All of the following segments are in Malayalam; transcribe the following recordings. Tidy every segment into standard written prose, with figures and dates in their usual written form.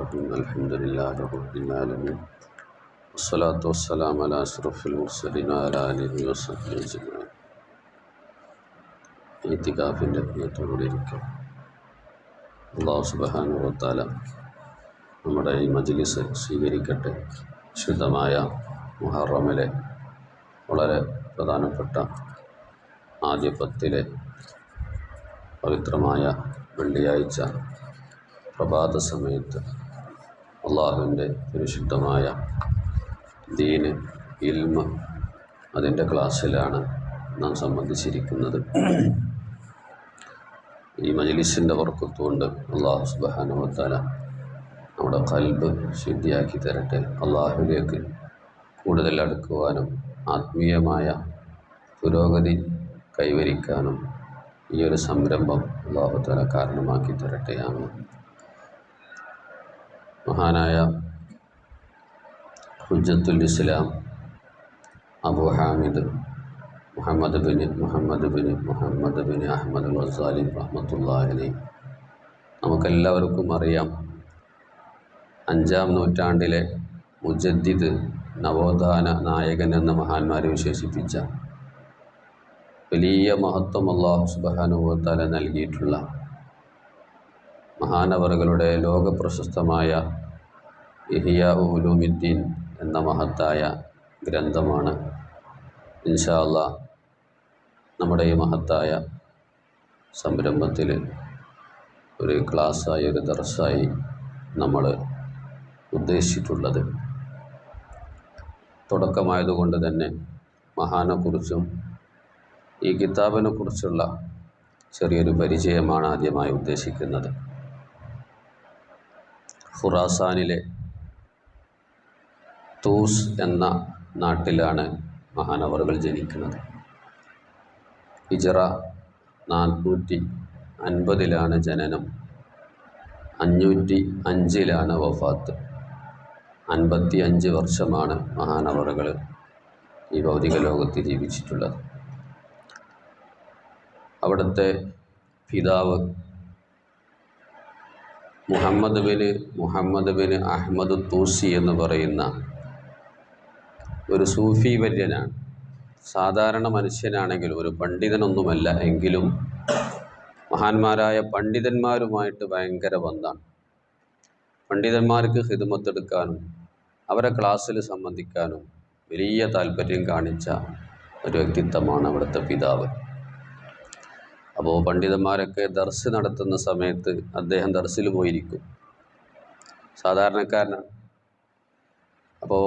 الرحيم الحمد لله رب العالمين والصلاة والسلام على أشرف المرسلين وعلى آله وصحبه أجمعين. ഇത്തികാഫിൻ്റെ നിയത്തോടെ ഇരിക്കും. അല്ലാഹു സുബ്ഹാനഹു വ തആല നമ്മുടെ ഈ മജ്ലിസ് സ്വീകരിക്കട്ടെ. ശുദ്ധമായ മുഹറമിലെ വളരെ പ്രധാനപ്പെട്ട ആദ്യ പത്തിലെ പവിത്രമായ വെള്ളിയാഴ്ച പ്രഭാത സമയത്ത് അള്ളാഹുവിൻ്റെ പരിശുദ്ധമായ ദീന് ഇൽമ് അതിൻ്റെ ക്ലാസ്സിലാണ് നാം സംബന്ധിച്ചിരിക്കുന്നത്. ഈ മജ്ലിസിൻ്റെ ബർക്കത്തുകൊണ്ട് അല്ലാഹു സുബ്ഹാനഹു വ തആല നമ്മുടെ ഖൽബ് ശുദ്ധിയാക്കി തരട്ടെ. അള്ളാഹുവിലേക്ക് കൂടുതൽ അടുക്കുവാനും ആത്മീയമായ പുരോഗതി കൈവരിക്കാനും ഈ ഒരു സംരംഭം അല്ലാഹു തആല കാരണമാക്കി തരട്ടെ. ആമീൻ. മഹാനായ ഹുജ്ജത്തുൽ ഇസ്ലാം അബൂ ഹാമിദ് മുഹമ്മദ് ബിൻ അഹ്മദ് ഗസാലി റഹ്മത്തുള്ളാഹി അലൈഹി നമുക്കെല്ലാവർക്കും അറിയാം. 5-ാം നൂറ്റാണ്ടിലെ മുജദ്ദിദ്, നവോത്ഥാന നായകൻ എന്ന മഹാന്മാരെ വിശേഷിപ്പിച്ച വലിയ മഹത്വം അല്ലാഹു സുബ്ഹാനഹു വ തആല നൽകിയിട്ടുള്ള മഹാനവറുകളുടെ ലോകപ്രശസ്തമായ ഇഹ്യാ ഉലൂമിദ്ദീൻ എന്ന മഹത്തായ ഗ്രന്ഥമാണ് ഇൻഷാ അല്ലാഹ് നമ്മുടെ ഈ മഹത്തായ സംരംഭത്തിൽ ഒരു ക്ലാസ്സായി, ഒരു ദർസായി നമ്മൾ ഉദ്ദേശിച്ചിട്ടുള്ളത്. തുടക്കമായതുകൊണ്ട് തന്നെ മഹാനെക്കുറിച്ചും ഈ കിതാബിനെ കുറിച്ചുള്ള ചെറിയൊരു പരിചയമാണ് ആദ്യമായി ഉദ്ദേശിക്കുന്നത്. ഖുറാസാനിലെ തൂസ് എന്ന നാട്ടിലാണ് മഹാനവറുകൾ ജനിക്കുന്നത്. ഹിജ്റ 450 ജനനം, 505 വഫാത്ത്. 55 വർഷമാണ് മഹാനവറുകൾ ഈ ഭൗതിക ലോകത്ത് ജീവിച്ചിട്ടുള്ളത്. അവിടുത്തെ പിതാവ് മുഹമ്മദ് ബിൻ അഹ്മദ് തൂസി എന്ന് പറയുന്ന ഒരു സൂഫി വര്യനാണ്. സാധാരണ മനുഷ്യനാണെങ്കിലും ഒരു പണ്ഡിതനൊന്നുമല്ല, എങ്കിലും മഹാന്മാരായ പണ്ഡിതന്മാരുമായിട്ട് ഭയങ്കര ബന്ധമാണ്. പണ്ഡിതന്മാർക്ക് ഖിദ്മത്തെടുക്കാനും അവരെ ക്ലാസ്സിൽ സംബന്ധിക്കാനും വലിയ താല്പര്യം കാണിച്ച ഒരു വ്യക്തിത്വമാണ് അവിടുത്തെ പിതാവ്. അപ്പോൾ പണ്ഡിതന്മാരൊക്കെ ദർസ് നടത്തുന്ന സമയത്ത് അദ്ദേഹം ദർസിൽ പോയിരിക്കും. സാധാരണക്കാരനാണ്. അപ്പോൾ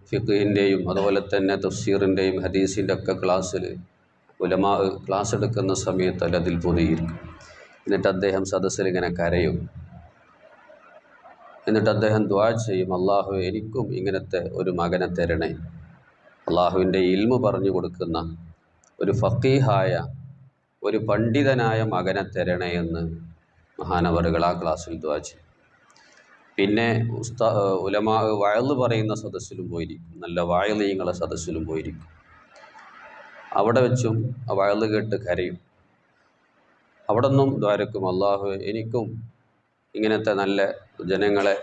ഫിഖ്ഹിൻ്റെയും അതുപോലെ തന്നെ തഫ്സീറിൻ്റെയും ഹദീസിൻ്റെ ഒക്കെ ക്ലാസ്സിൽ ഉലമാ ക്ലാസ് എടുക്കുന്ന സമയത്ത് അതിൽ പൊതിയിരിക്കും. എന്നിട്ട് അദ്ദേഹം സദസ്സിൽ ഇങ്ങനെ കരയും. എന്നിട്ട് അദ്ദേഹം ദുആ ചെയ്യും, അള്ളാഹു എനിക്കും ഇങ്ങനത്തെ ഒരു മകനെ തരണേ, അള്ളാഹുവിൻ്റെ ഇൽമു പറഞ്ഞു കൊടുക്കുന്ന ഒരു ഫഖീഹായ ഒരു പണ്ഡിതനായ മകനെ തരണേ എന്ന് മഹാനവറുകൾ ആ ക്ലാസ്സിൽ ദുആ ചെയ്യും. പിന്നെ ഉലമാ വഅള് പറയുന്ന സദസ്സിലും പോയിരിക്കും, നല്ല വായലീങ്ങളെ സദസ്സിലും പോയിരിക്കും. അവിടെ വെച്ചും ആ വഅള് കേട്ട് കരയും. അവിടെ നിന്നും ദ്വാരക്കും, അള്ളാഹു എനിക്കും ഇങ്ങനത്തെ നല്ല ജനങ്ങളെ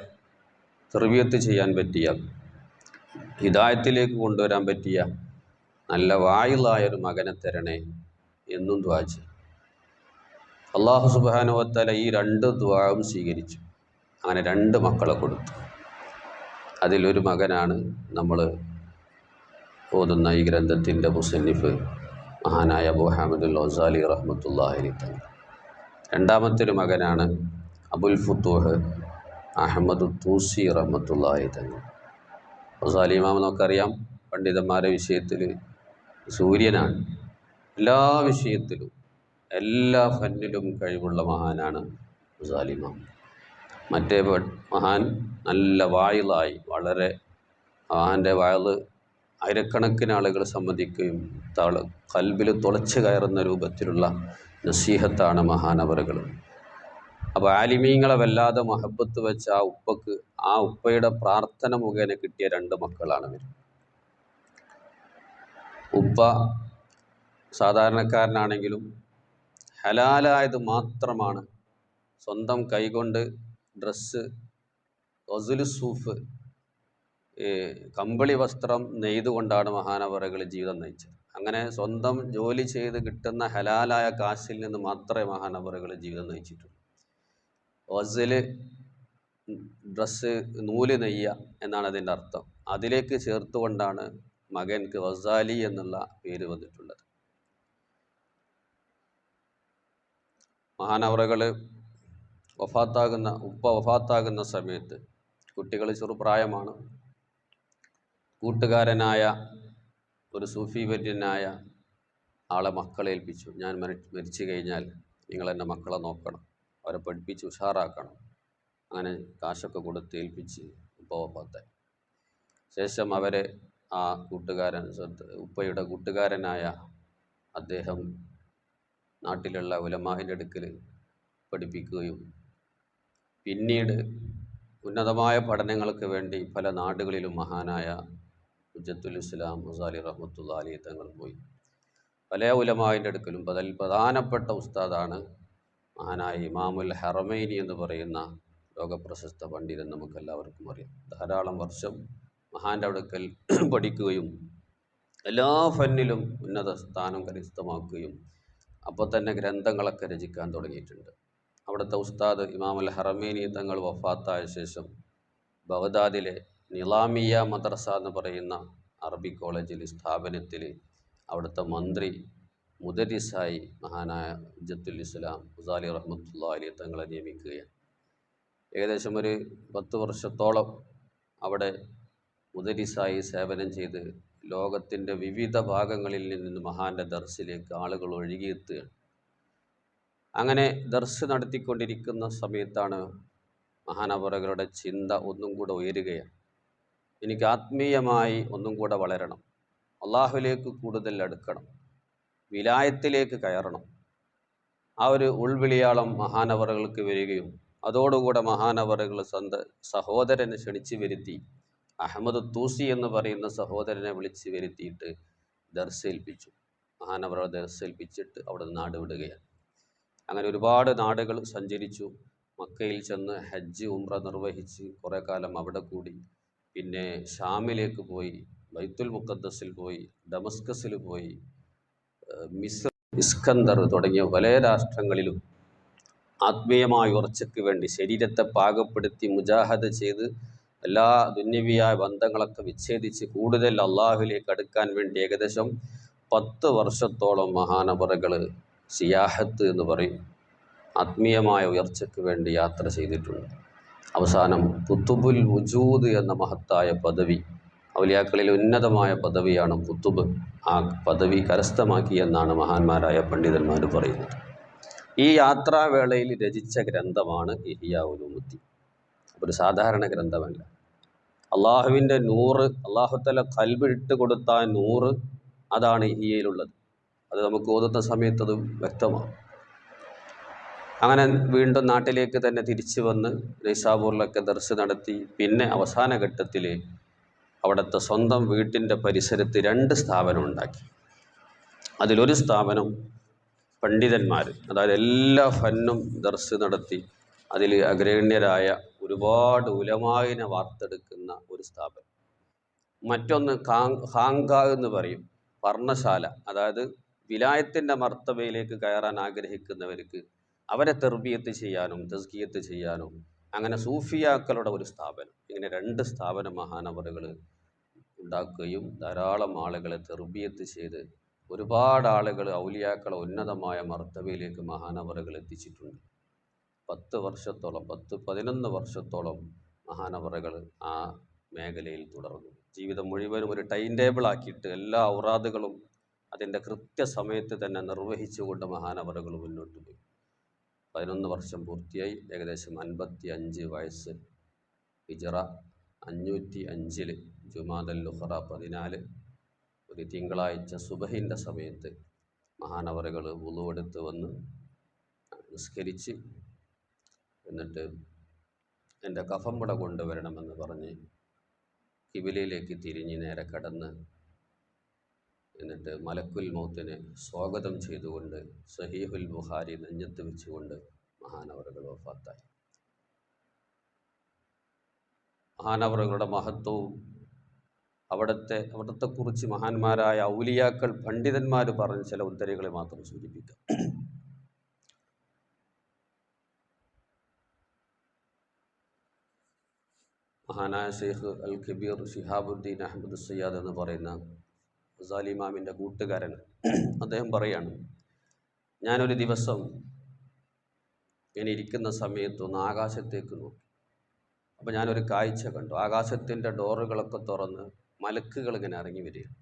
തർബിയത്ത് ചെയ്യാൻ പറ്റിയ, ഹിദായത്തിലേക്ക് കൊണ്ടുവരാൻ പറ്റിയ നല്ല വായിലായൊരു മകനെ തരണേ എന്നും ദുആ ചെയ്യും. അല്ലാഹു സുബ്ഹാനഹു വ തആല ഈ 2 ദുആവും സ്വീകരിച്ചു. അങ്ങനെ 2 മക്കളെ കൊടുത്തു. അതിലൊരു മകനാണ് നമ്മൾ ഓതുന്ന ഈ ഗ്രന്ഥത്തിൻ്റെ മുസന്നിഫ് മഹാനായ അബൂ ഹാമിദുൽ ഗസാലി റഹ്മത്തുള്ളാഹി അലൈഹി. രണ്ടാമത്തെ ഒരു മകനാണ് അബുൽ ഫുത്തൂഹ് അഹ്മദ് തൂസി റഹ്മത്തുള്ളാഹി അലൈഹി. ഗസാലി ഇമാം നമുക്കറിയാം, പണ്ഡിതന്മാരുടെ വിഷയത്തിൽ സൂര്യനാണ്. എല്ലാ വിഷയത്തിലും എല്ലാ ഫന്നിലും കഴിവുള്ള മഹാനാണ് ഗസാലി ഇമാം. മറ്റേ മഹാൻ നല്ല വായിലായി, വളരെ മഹാൻ്റെ വായല് ആയിരക്കണക്കിന് ആളുകൾ സമ്മതിക്കുകയും ഖൽബിൽ തുളച്ച് കയറുന്ന രൂപത്തിലുള്ള നസീഹത്താണ് മഹാനവറുകൾ. അപ്പോൾ ആലിമീങ്ങളെ വല്ലാതെ മഹബത്ത് വെച്ച ആ ഉപ്പയുടെ പ്രാർത്ഥന മുഖേന കിട്ടിയ 2 മക്കളാണ് ഇവർ. ഉപ്പ സാധാരണക്കാരനാണെങ്കിലും ഹലാലായത് മാത്രമാണ്, സ്വന്തം കൈകൊണ്ട് ഡ്രസ്സ് ഗസുൽ സൂഫ്, കമ്പിളി വസ്ത്രം നെയ്തുകൊണ്ടാണ് മഹാനവറുകൾ ജീവിതം നയിച്ചത്. അങ്ങനെ സ്വന്തം ജോലി ചെയ്ത് കിട്ടുന്ന ഹലാലായ കാശിൽ നിന്ന് മാത്രമേ മഹാനവറുകൾ ജീവിതം നയിച്ചിട്ടുള്ളൂ. ഗസൽ ഡ്രസ്സ്, നൂല് നെയ്യുക എന്നാണ് അതിൻ്റെ അർത്ഥം. അതിലേക്ക് ചേർത്തുകൊണ്ടാണ് മകൻക്ക് ഗസാലി എന്നുള്ള പേര് വന്നിട്ടുള്ളത്. മഹാനവറുകൾ ഉപ്പ വഫാത്താകുന്ന സമയത്ത് കുട്ടികൾ ചെറുപ്രായമാണ്. കൂട്ടുകാരനായ ഒരു സൂഫി വര്യനായ ആളെ മക്കളെ ഏൽപ്പിച്ചു. ഞാൻ മരിച്ചു കഴിഞ്ഞാൽ നിങ്ങൾ എൻ്റെ മക്കളെ നോക്കണം, അവരെ പഠിപ്പിച്ച് ഉഷാറാക്കണം. അങ്ങനെ കാശൊക്കെ കൊടുത്ത് ഏൽപ്പിച്ച് ഉപ്പ വഫാത്തായി. ശേഷം അവരെ ആ ഉപ്പയുടെ കൂട്ടുകാരനായ അദ്ദേഹം നാട്ടിലുള്ള ഉലമാഹിൻ്റെ അടുക്കൽ പഠിപ്പിക്കുകയും പിന്നീട് ഉന്നതമായ പഠനങ്ങൾക്ക് വേണ്ടി പല നാടുകളിലും മഹാനായ ഹുജ്ജത്തുൽ ഇസ്ലാം ഗസാലി റഹ്മത്തുള്ളാഹി അലൈഹി തങ്ങൾ പോയി. പല ഉലമാഹിൻ്റെ അടുക്കലും അതിൽ പ്രധാനപ്പെട്ട ഉസ്താദാണ് മഹാനായ ഇമാമുൽ ഹറമൈനി എന്ന് പറയുന്ന ലോകപ്രശസ്ത പണ്ഡിതൻ. നമുക്കെല്ലാവർക്കും അറിയാം. ധാരാളം വർഷം മഹാൻ്റെ അടുക്കൽ പഠിക്കുകയും എല്ലാ ഫന്നിലും ഉന്നത സ്ഥാനം കരസ്ഥമാക്കുകയും അപ്പോൾ തന്നെ ഗ്രന്ഥങ്ങളൊക്കെ രചിക്കാൻ തുടങ്ങിയിട്ടുണ്ട്. അവിടുത്തെ ഉസ്താദ് ഇമാമുൽ ഹറമൈനി തങ്ങൾ വഫാത്തായ ശേഷം ബഗ്ദാദിലെ നിലാമിയ മദ്രസ എന്ന് പറയുന്ന അറബി കോളേജിൽ സ്ഥാപനത്തിൽ അവിടുത്തെ മന്ത്രി മുദരിസായി മഹാനായ ഹുജ്ജത്തുൽ ഇസ്ലാം ഗസാലി റഹ്മത്തുള്ളാഹി അലൈഹി തങ്ങളെ നിയമിക്കുകയാണ്. ഏകദേശം ഒരു 10 വർഷത്തോളം അവിടെ മുദരിസായി സേവനം ചെയ്ത് ലോകത്തിൻ്റെ വിവിധ ഭാഗങ്ങളിൽ നിന്ന് മഹാൻ്റെ ദർസിലേക്ക് ആളുകൾ ഒഴുകിയെത്തുകയാണ്. അങ്ങനെ ദർസ് നടത്തിക്കൊണ്ടിരിക്കുന്ന സമയത്താണ് മഹാനവറുകളുടെ ചിന്ത ഒന്നും കൂടെ ഉയരുകയാണ്. എനിക്ക് ആത്മീയമായി ഒന്നും കൂടെ വളരണം, അള്ളാഹുലേക്ക് കൂടുതൽ അടുക്കണം, വിലായത്തിലേക്ക് കയറണം. ആ ഒരു ഉൾവിളിയാളം മഹാനവറുകൾക്ക് വരികയും അതോടുകൂടെ മഹാനവറുകൾ സഹോദരനെ ക്ഷണിച്ചു വരുത്തി, അഹമ്മദ് തൂസി എന്ന് പറയുന്ന സഹോദരനെ വിളിച്ച് വരുത്തിയിട്ട് ദർസേൽപ്പിച്ചു. മഹാനവറുകൾ ദർസേൽപ്പിച്ചിട്ട് അവിടെ നിന്ന് നാട് വിടുകയാണ്. അങ്ങനെ ഒരുപാട് നാടുകൾ സഞ്ചരിച്ചു. മക്കയിൽ ചെന്ന് ഹജ്ജ് ഉംറ നിർവഹിച്ച് കുറേ കാലം അവിടെ കൂടി. പിന്നെ ഷാമിലേക്ക് പോയി, ബൈത്തുൽ മുഖദ്ദസിൽ പോയി, ഡമസ്കസിൽ പോയി, മിസ്ർ, ഇസ്കന്ദർ തുടങ്ങിയ പല രാഷ്ട്രങ്ങളിലും ആത്മീയമായ ഉയർച്ചയ്ക്ക് വേണ്ടി ശരീരത്തെ പാകപ്പെടുത്തി മുജാഹദ ചെയ്ത് എല്ലാ ദുന്യവിയായ ബന്ധങ്ങളൊക്കെ വിച്ഛേദിച്ച് കൂടുതൽ അള്ളാഹുലേക്ക് അടുക്കാൻ വേണ്ടി ഏകദേശം 10 വർഷത്തോളം മഹാനവറുകൾ സിയാഹത്ത് എന്ന് പറയും, ആത്മീയമായ ഉയർച്ചയ്ക്ക് വേണ്ടി യാത്ര ചെയ്തിട്ടുണ്ട്. അവസാനം കുത്തുബുൽ വുജൂദ് എന്ന മഹത്തായ പദവി, ഔലിയാക്കളിൽ ഉന്നതമായ പദവിയാണ് കുത്തുബ്, ആ പദവി കരസ്ഥമാക്കിയെന്നാണ് മഹാന്മാരായ പണ്ഡിതന്മാർ പറയുന്നത്. ഈ യാത്രാവേളയിൽ രചിച്ച ഗ്രന്ഥമാണ് ഇഹ്യാ ഉലൂമുദ്ദീൻ. ഒരു സാധാരണ ഗ്രന്ഥമല്ല. അള്ളാഹുവിൻ്റെ നൂറ്, അള്ളാഹുത്തല ഖൽബിട്ട് കൊടുത്ത നൂറ്, അതാണ് ഇഹ്യയിലുള്ളത്. അത് നമുക്ക് ഓതുന്ന സമയത്ത് അത് വ്യക്തമാണ്. അങ്ങനെ വീണ്ടും നാട്ടിലേക്ക് തന്നെ തിരിച്ചു വന്ന് നൈസാബൂറിലൊക്കെ ദർസ് നടത്തി. പിന്നെ അവസാന ഘട്ടത്തിൽ അവിടുത്തെ സ്വന്തം വീട്ടിൻ്റെ പരിസരത്ത് 2 സ്ഥാപനം ഉണ്ടാക്കി. അതിലൊരു സ്ഥാപനം പണ്ഡിതന്മാർ, അതായത് എല്ലാ ഫന്നും ദർസ് നടത്തി അതിൽ അഗ്രഗണ്യരായ ഒരുപാട് ഉലമായിനെ വാർത്തെടുക്കുന്ന ഒരു സ്ഥാപനം. മറ്റൊന്ന് ഖാങ്കാ എന്ന് പറയും, പർണശാല. അതായത് വിലായത്തിൻ്റെ മർത്തബയിലേക്ക് കയറാൻ ആഗ്രഹിക്കുന്നവർക്ക് അവരെ തെർബിയത്ത് ചെയ്യാനും തസ്കിയത്ത് ചെയ്യാനും അങ്ങനെ സൂഫിയാക്കളുടെ ഒരു സ്ഥാപനം. ഇങ്ങനെ 2 സ്ഥാപനം മഹാനവറുകൾ ഉണ്ടാക്കുകയും ധാരാളം ആളുകളെ തെർബിയത്ത് ചെയ്ത് ഒരുപാട് ആളുകൾ ഔലിയാക്കളെ ഉന്നതമായ മർത്തബയിലേക്ക് മഹാനവറുകൾ എത്തിച്ചിട്ടുണ്ട്. 10 വർഷത്തോളം 11 വർഷത്തോളം മഹാനവറുകൾ ആ മേഖലയിൽ തുടർന്നു. ജീവിതം മുഴുവനും ഒരു ടൈം ടേബിൾ ആക്കിയിട്ട് എല്ലാ ഔറാദുകളും അതിൻ്റെ കൃത്യസമയത്ത് തന്നെ നിർവഹിച്ചുകൊണ്ട് മഹാനവറുകൾ മുന്നോട്ട് പോയി. 11 വർഷം പൂർത്തിയായി. ഏകദേശം 55 വയസ്സ്. ഹിജറ 505 ജുമാദൽ ഉഖറ 14 ഒരു തിങ്കളാഴ്ച സുബഹിൻ്റെ സമയത്ത് മഹാനവറുകൾ വുളുവെടുത്ത് വന്ന് നിസ്കരിച്ച്, എന്നിട്ട് എൻ്റെ കഫംപുട കൊണ്ടുവരണമെന്ന് പറഞ്ഞ് കിബിലയിലേക്ക് തിരിഞ്ഞ് നേരെ കടന്ന്, എന്നിട്ട് മലക്കുൽ മൗത്തിനെ സ്വാഗതം ചെയ്തുകൊണ്ട് സഹീഹുൽ ബുഖാരി നെഞ്ഞത്ത് വെച്ചുകൊണ്ട് മഹാനവറുകൾ വഫാത്തായി. മഹാനവറുകളുടെ മഹത്വവും അവിടത്തെ കുറിച്ച് മഹാന്മാരായ ഔലിയാക്കൾ പണ്ഡിതന്മാർ പറഞ്ഞ ചില ഉദ്ധരണികളെ മാത്രം സൂചിപ്പിക്കാം. മഹാനായ ഷെയ്ഖ് അൽ കബീർ ശിഹാബുദ്ദീൻ അഹമ്മദ് സയ്യാദ് എന്ന് പറയുന്ന ഗസാലി ഇമാമിൻ്റെ കൂട്ടുകാരൻ അദ്ദേഹം പറയാണ്, ഞാനൊരു ദിവസം ഇങ്ങനെ ഇരിക്കുന്ന സമയത്ത് ഒന്ന് ആകാശത്തേക്ക് നോക്കി. അപ്പോൾ ഞാനൊരു കാഴ്ച കണ്ടു. ആകാശത്തിൻ്റെ ഡോറുകളൊക്കെ തുറന്ന് മലക്കുകൾ ഇങ്ങനെ ഇറങ്ങി വരികയാണ്.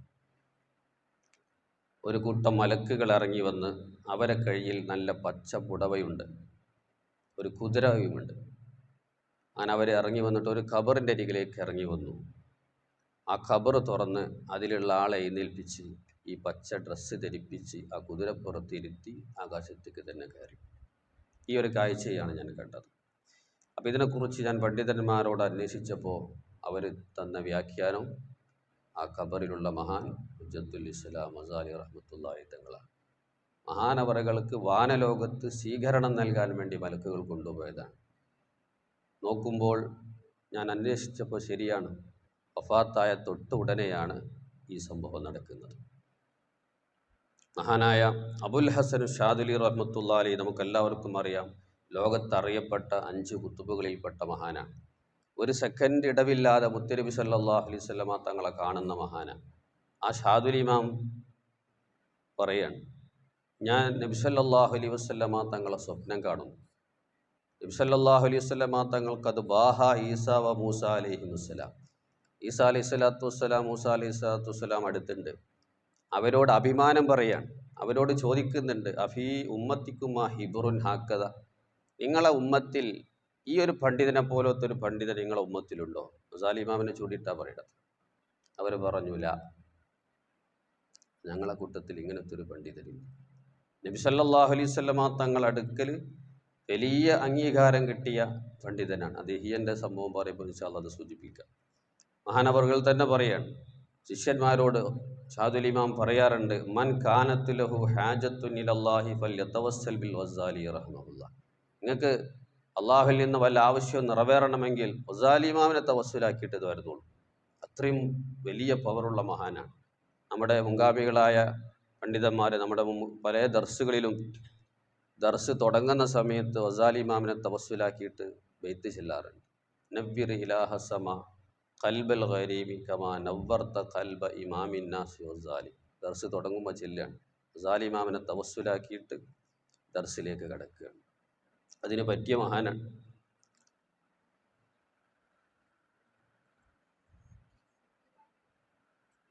ഒരു കൂട്ടം മലക്കുകൾ ഇറങ്ങി വന്ന് അവരെ കയ്യിൽ നല്ല പച്ച പുടവയുണ്ട്, ഒരു കുതിരയുമുണ്ട്. അങ്ങനെ അവർ ഇറങ്ങി വന്നിട്ട് ഒരു ഖബറിൻ്റെ അരികിലേക്ക് ഇറങ്ങി വന്നു. ആ ഖബർ തുറന്ന് അതിലുള്ള ആളെ എഴുന്നേൽപ്പിച്ച് ഈ പച്ച ഡ്രസ്സ് ധരിപ്പിച്ച് ആ കുതിരപ്പുറത്തിരുത്തി ആകാശത്തേക്ക് തന്നെ കയറി. ഈ ഒരു കാഴ്ചയാണ് ഞാൻ കണ്ടത്. അപ്പോൾ ഇതിനെക്കുറിച്ച് ഞാൻ പണ്ഡിതന്മാരോട് അന്വേഷിച്ചപ്പോൾ അവർ തന്ന വ്യാഖ്യാനം ആ ഖബറിലുള്ള മഹാൻ ഹുജ്ജത്തുൽ ഇസ്ലാം ഗസാലി റഹ്മത്തുള്ളാഹി തങ്ങളാണ്. മഹാനവറുകൾക്ക് വാനലോകത്ത് സ്വീകരണം നൽകാൻ വേണ്ടി മലക്കുകൾ കൊണ്ടുപോയതാണ്. നോക്കുമ്പോൾ ഞാൻ അന്വേഷിച്ചപ്പോൾ ശരിയാണ്, വഫാത്തായ തൊട്ട് ഉടനെയാണ് ഈ സംഭവം നടക്കുന്നത്. മഹാനായ അബുൽ ഹസൻ ഷാദുലി റഹ്മത്തുള്ളാഹി അലൈഹി നമുക്കെല്ലാവർക്കും അറിയാം, ലോകത്തറിയപ്പെട്ട 5 കുത്തുബുകളിൽപ്പെട്ട മഹാനാണ്. ഒരു സെക്കൻഡ് ഇടവില്ലാതെ മുത്തുനബി സല്ലല്ലാഹു അലൈഹി വസല്ലമ തങ്ങളെ കാണുന്ന മഹാനാണ്. ആ ഷാദുലി ഇമാം പറയാണ്, ഞാൻ നബി സല്ലല്ലാഹു അലൈഹി വസല്ലമ തങ്ങളെ സ്വപ്നം കാണുന്നു. നബി സല്ലല്ലാഹു അലൈഹി വസല്ലമ തങ്ങൾക്കത് ബാഹ ഈസ വ മൂസ അലൈഹിമുസ്സലാം, ഈസ അലൈഹി സ്വലാത്തു വസ്സലാം മൂസ അലൈഹി സ്വലാത്തു വസ്സലാം അടുത്തുണ്ട്. അവരോട് അഭിമാനം പറയാണ്, അവരോട് ചോദിക്കുന്നുണ്ട്, അഫീ ഉമ്മത്തിക്കുമാ ഹിബുറുൻ ഹാക്കത, നിങ്ങളെ ഉമ്മത്തിൽ ഈ ഒരു പണ്ഡിതനെ പോലത്തെ ഒരു പണ്ഡിതൻ നിങ്ങളെ ഉമ്മത്തിലുണ്ടോ? ഗസാലി ഇമാമിനെ ചൂണ്ടിയിട്ടാണ് പറയുന്നത്. അവർ പറഞ്ഞില്ല, ഞങ്ങളെ കൂട്ടത്തിൽ ഇങ്ങനത്തെ ഒരു പണ്ഡിതനില്ല. നബി സല്ലല്ലാഹു അലൈഹി വസല്ലമ തങ്ങളുടെ അടുക്കൽ വലിയ അംഗീകാരം കിട്ടിയ പണ്ഡിതനാണ്. അത് ഹിയൻ്റെ സംഭവം പറയുമ്പോൾ ഇൻഷാ അല്ലാഹ് അത് സൂചിപ്പിക്കാം. മഹാനവറുകൾ തന്നെ പറയാണ്, ശിഷ്യന്മാരോട് ഷാദുൽ ഇമാം പറയാറുണ്ട്, മൻ കാനത്ത് ലഹു ഹാജത്തുൻ ഇലല്ലാഹി ഫൽയതവസ്സൽ ബിൽ ഗസാലി റഹ്മഹുല്ലാഹ്, നിങ്ങൾക്ക് അള്ളാഹുവിൽ നിന്ന് വല്ല ആവശ്യവും നിറവേറണമെങ്കിൽ ഗസാലി ഇമാമിനെ തവസ്സുലാക്കിയിട്ട് ഇത് വരുന്നുള്ളൂ. അത്രയും വലിയ പവറുള്ള മഹാനാണ്. നമ്മുടെ മുൻഗാമികളായ പണ്ഡിതന്മാർ നമ്മുടെ പല ദർസുകളിലും ദർസ് തുടങ്ങുന്ന സമയത്ത് ഗസാലി ഇമാമിനെ തവസ്സുലാക്കിയിട്ട് ബൈത്ത് ചെല്ലാറുണ്ട്. നവ്വിർ ഇലാഹ സമ ഖൽബൽ ഗരീബി കമാ നവ്വർത ഖൽബ ഇമാമിൻ നാസി ഗസാലി. ദർസ് തുടങ്ങുമ്പോൾ ചെല്ലുകയാണ്, ഗസാലി ഇമാമിനെ തവസ്സുലാക്കിയിട്ട് ദർസിലേക്ക് കടക്കുകയാണ്. അതിന് പറ്റിയ മഹാനാണ്.